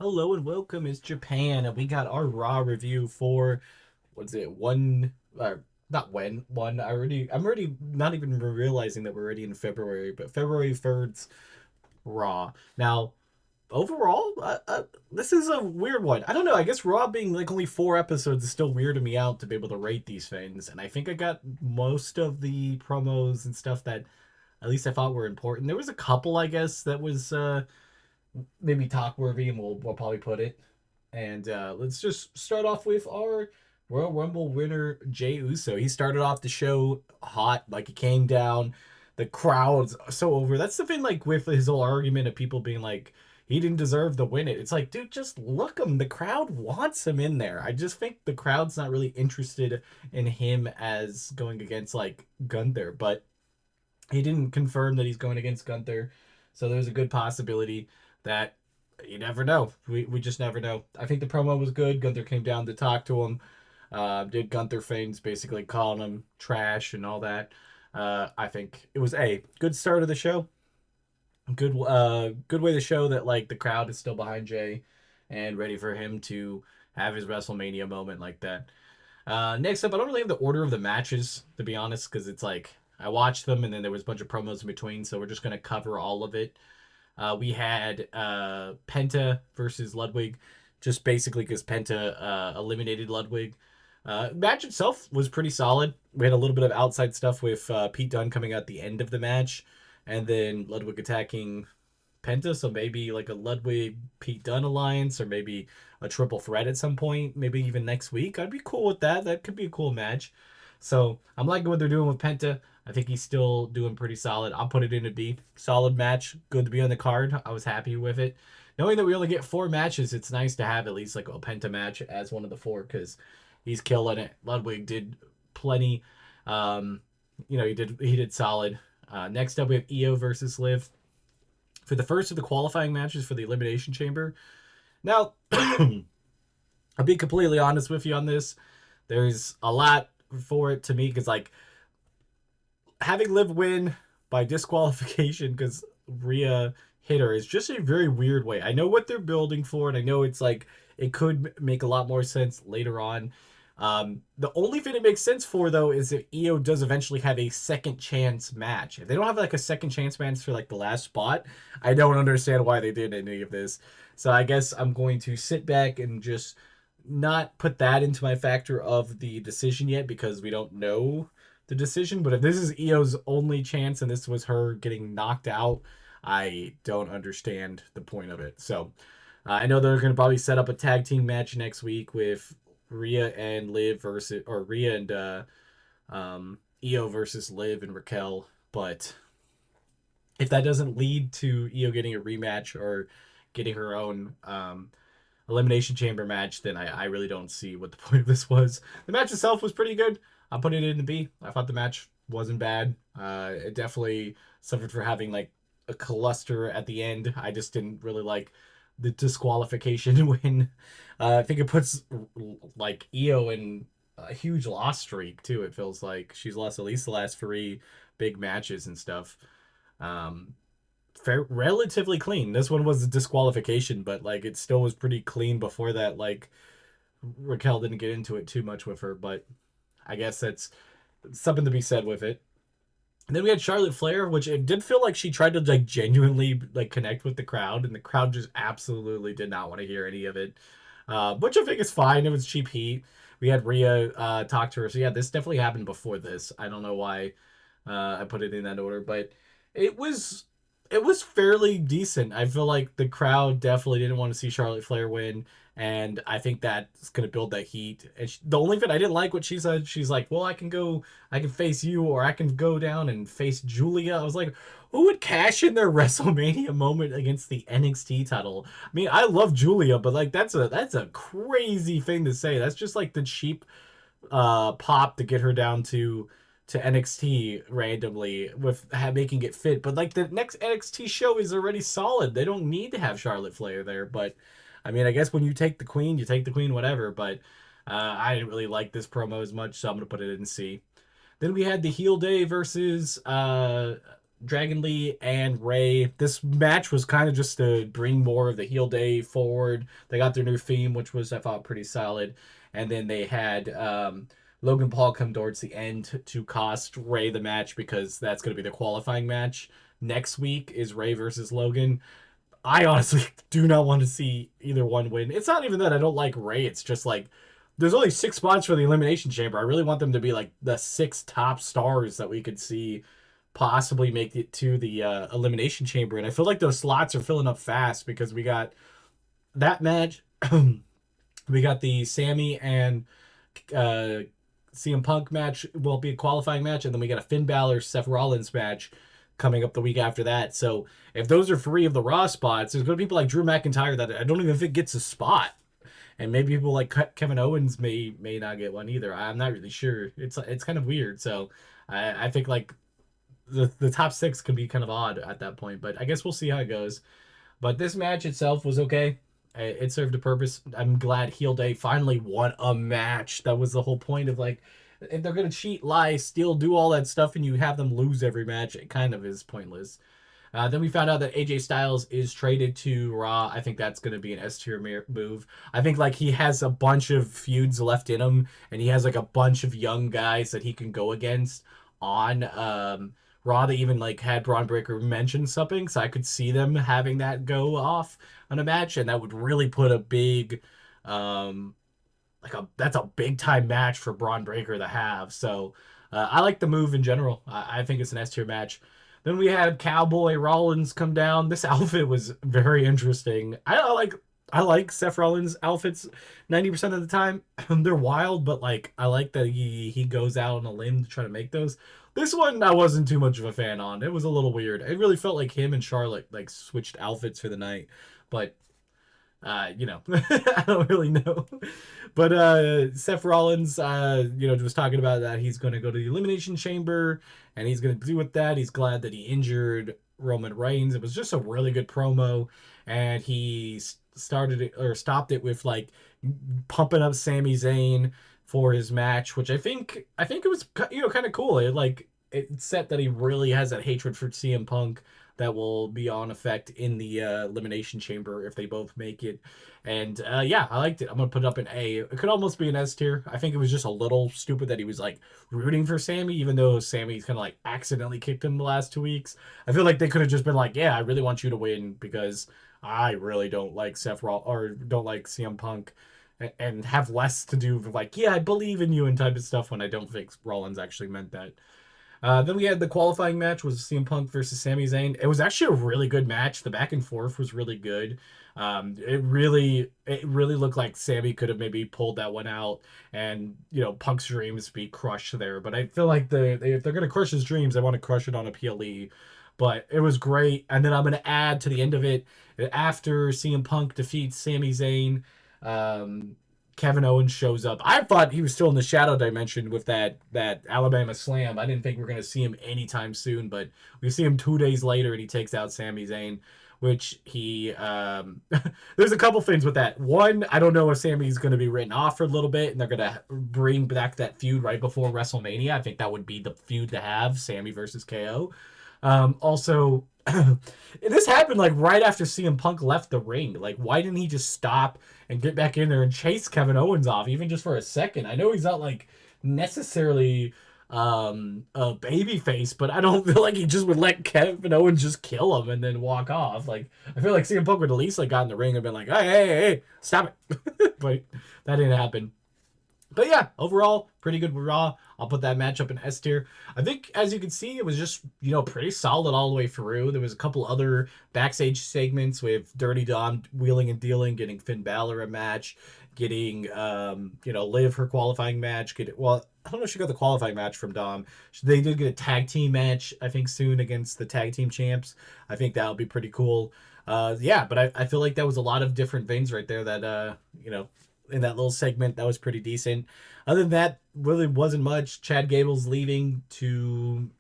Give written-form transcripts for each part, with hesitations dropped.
Hello and welcome. It's Japan, and we got our Raw review for what's it? Not when one. I'm already not even realizing that we're already in February, but February 3rd's Raw. Now, overall, this is a weird one. I don't know. I guess Raw being like only 4 episodes is still weirding me out to be able to rate these things, and I think I got most of the promos and stuff that at least I thought were important. There was a couple, I guess, that was maybe talk worthy, and we'll probably put it. And let's just start off with our Royal Rumble winner, Jey Uso. He started off the show hot, like he came down. The crowd's so over. That's the thing, like with his whole argument of people being like, he didn't deserve to win it. It's like, dude, just look him. The crowd wants him in there. I just think the crowd's not really interested in him as going against like Gunther, but he didn't confirm that he's going against Gunther. So there's a good possibility that you never know. We just never know. I think the promo was good. Gunther came down to talk to him. Did Gunther things, basically calling him trash and all that. I think it was a good start of the show. Good way to show that like the crowd is still behind Jay and ready for him to have his WrestleMania moment like that. Next up, I don't really have the order of the matches, to be honest, because it's like I watched them and then there was a bunch of promos in between, so we're just going to cover all of it. We had Penta versus Ludwig, just basically because Penta eliminated Ludwig. Match itself was pretty solid. We had a little bit of outside stuff with Pete Dunne coming out the end of the match, and then Ludwig attacking Penta, so maybe like a Ludwig Pete Dunne alliance, or maybe a triple threat at some point, maybe even next week. I'd be cool with that. That could be a cool match. So I'm liking what they're doing with Penta. I think he's still doing pretty solid. I'll put it in a B. Solid match. Good to be on the card. I was happy with it. Knowing that we only get 4 matches, it's nice to have at least like a Penta match as one of the 4 because he's killing it. Ludwig did plenty. Um, he did solid. Next up, we have Io versus Liv for the first of the qualifying matches for the Elimination Chamber. Now, I'll be completely honest with you on this. There's a lot for it to me because, like, having Liv win by disqualification because Rhea hit her is just a very weird way. I know what they're building for, and I know it's like it could make a lot more sense later on. The only thing it makes sense for though is if Io does eventually have a second chance match. If they don't have like a second chance match for like the last spot, I don't understand why they did any of this. So I guess I'm going to sit back and just not put that into my factor of the decision yet because we don't know the decision. But if this is Io's only chance and this was her getting knocked out, I don't understand the point of it. So I know they're going to probably set up a tag team match next week with Rhea and Liv versus, or Rhea and Io versus Liv and Raquel. But if that doesn't lead to Io getting a rematch or getting her own elimination chamber match, then I really don't see what the point of this was. The match itself was pretty good. I'll put it in the B. I thought the match wasn't bad. It definitely suffered for having like a cluster at the end. I just didn't really like the disqualification win. I think it puts like Io in a huge loss streak too. It feels like she's lost at least the last 3 big matches and stuff. Um, Relatively clean. This one was a disqualification, but like it still was pretty clean before that. Like Raquel didn't get into it too much with her, but I guess that's something to be said with it. And then we had Charlotte Flair, which it did feel like she tried to like genuinely like connect with the crowd, and the crowd just absolutely did not want to hear any of it. Which I think is fine. It was cheap heat. We had Rhea talk to her, so yeah, this definitely happened before this. I don't know why I put it in that order, but it was it was fairly decent. I feel like the crowd definitely didn't want to see Charlotte Flair win, and I think that's going to build that heat. And the only thing I didn't like what she said, she's like, "Well, I can face you, or I can go down and face Julia." I was like, who would cash in their WrestleMania moment against the NXT title? I mean, I love Julia, but like that's a crazy thing to say. That's just like the cheap pop to get her down to NXT randomly with making it fit. But like the next NXT show is already solid. They don't need to have Charlotte Flair there. But I mean, I guess when you take the Queen, you take the Queen, whatever. But I didn't really like this promo as much, so I'm gonna put it in C. Then we had the heel day versus Dragon Lee and Ray. This match was kind of just to bring more of the heel day forward. They got their new theme, which was I thought pretty solid, and then they had Logan Paul come towards the end to cost Ray the match because that's going to be the qualifying match. Next week is Ray versus Logan. I honestly do not want to see either one win. It's not even that I don't like Ray. It's just like there's only 6 spots for the Elimination Chamber. I really want them to be like the 6 top stars that we could see possibly make it to the Elimination Chamber. And I feel like those slots are filling up fast because we got that match. We got the Sammy and uh, CM Punk match will be a qualifying match, and then we got a Finn Balor Seth Rollins match coming up the week after that. So if those are 3 of the Raw spots, there's going to be people like Drew McIntyre that I don't even think gets a spot, and maybe people like Kevin Owens may not get one either. I'm not really sure. It's kind of weird. So I think like the top 6 can be kind of odd at that point, but I guess we'll see how it goes. But this match itself was okay. It served a purpose. I'm glad Heel Day finally won a match. That was the whole point of like, if they're gonna cheat, lie, steal, do all that stuff, and you have them lose every match, it kind of is pointless. Then we found out that AJ Styles is traded to Raw. I think that's going to be an S tier move. I think like he has a bunch of feuds left in him, and he has like a bunch of young guys that he can go against on Raw. They even like had Braun Breaker mention something, so I could see them having that go off on a match, and that would really put a big that's a big time match for Braun Breaker to have. So I like the move in general. I think it's an S tier match. Then we had Cowboy Rollins come down. This outfit was very interesting. I like Seth Rollins outfits 90% of the time. They're wild, but like I like that he goes out on a limb to try to make those. This one I wasn't too much of a fan on. It was a little weird. It really felt like him and Charlotte like switched outfits for the night. But I don't really know. But Seth Rollins, was talking about that he's going to go to the Elimination Chamber and he's going to do with that. He's glad that he injured Roman Reigns. It was just a really good promo, and he started it or stopped it with like pumping up Sami Zayn for his match, which I think it was kind of cool. It set that he really has that hatred for CM Punk that will be on effect in the elimination chamber if they both make it. And yeah, I liked it. I'm gonna put it up in A. It could almost be an S tier. I think it was just a little stupid that he was like rooting for Sammy, even though Sammy's kind of like accidentally kicked him the last 2 weeks. I feel like they could have just been like, yeah, I really want you to win because I really don't like or don't like CM Punk. And have less to do with like, yeah, I believe in you and type of stuff when I don't think Rollins actually meant that. Then we had the qualifying match was CM Punk versus Sami Zayn. It was actually a really good match. The back and forth was really good. It really looked like Sammy could have maybe pulled that one out, and Punk's dreams be crushed there. But I feel like if they're gonna crush his dreams, they want to crush it on a PLE. But it was great. And then I'm gonna add to the end of it after CM Punk defeats Sami Zayn. Um, Kevin Owens shows up. I thought he was still in the shadow dimension with that Alabama Slam. I didn't think we are gonna see him anytime soon, but we see him 2 days later and he takes out Sami Zayn, which he there's a couple things with that. One, I don't know if Sammy's gonna be written off for a little bit and they're gonna bring back that feud right before WrestleMania. I think that would be the feud to have, Sammy versus KO. Also, this happened like right after CM Punk left the ring. Like, why didn't he just stop and get back in there and chase Kevin Owens off, even just for a second? I know he's not like necessarily a baby face, but I don't feel like he just would let Kevin Owens just kill him and then walk off. Like, I feel like CM Punk would at least like got in the ring and been like, hey, stop it. But that didn't happen. But yeah, overall, pretty good Raw. I'll put that match up in S tier. I think, as you can see, it was just, pretty solid all the way through. There was a couple other backstage segments with Dirty Dom wheeling and dealing, getting Finn Balor a match, getting, Liv her qualifying match. I don't know if she got the qualifying match from Dom. They did get a tag team match, I think, soon against the tag team champs. I think that'll be pretty cool. Yeah, but I feel like that was a lot of different things right there that, in that little segment that was pretty decent. Other than that, really wasn't much. Chad Gable's leaving to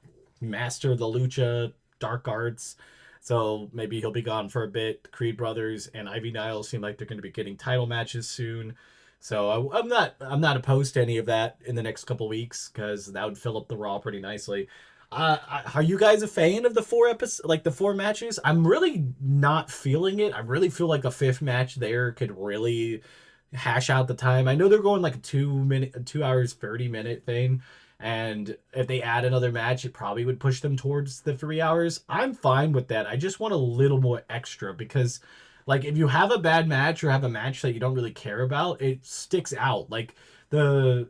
master the Lucha Dark Arts, so maybe he'll be gone for a bit. Creed Brothers and Ivy Nile seem like they're going to be getting title matches soon, so I'm not opposed to any of that in the next couple weeks because that would fill up the Raw pretty nicely. Are you guys a fan of the like the four matches? I'm really not feeling it. I really feel like a fifth match there could really hash out the time. I know they're going like a 2 minute, 2 hours 30 minute thing, and if they add another match, it probably would push them towards the 3 hours. I'm fine with that. I just want a little more extra because, like, if you have a bad match or have a match that you don't really care about, it sticks out. Like the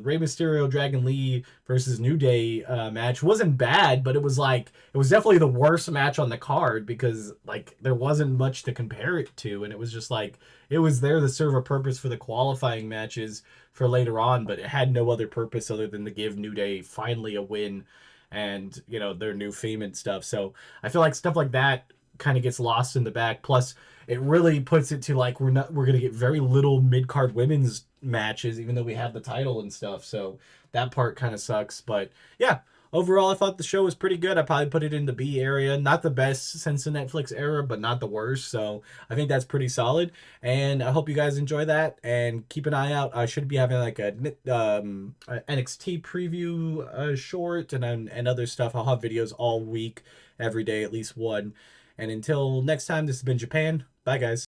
Rey Mysterio Dragon Lee versus New Day match wasn't bad, but it was definitely the worst match on the card because like there wasn't much to compare it to, and it was just like it was there to serve a purpose for the qualifying matches for later on, but it had no other purpose other than to give New Day finally a win and their new fame and stuff. So I feel like stuff like that kind of gets lost in the back. Plus, it really puts it to like we're gonna get very little mid card women's matches, even though we have the title and stuff. So that part kind of sucks. But yeah, overall, I thought the show was pretty good. I probably put it in the B area. Not the best since the Netflix era, but not the worst. So I think that's pretty solid. And I hope you guys enjoy that. And keep an eye out. I should be having like a NXT preview short and other stuff. I'll have videos all week, every day, at least one. And until next time, this has been Japan. Bye, guys.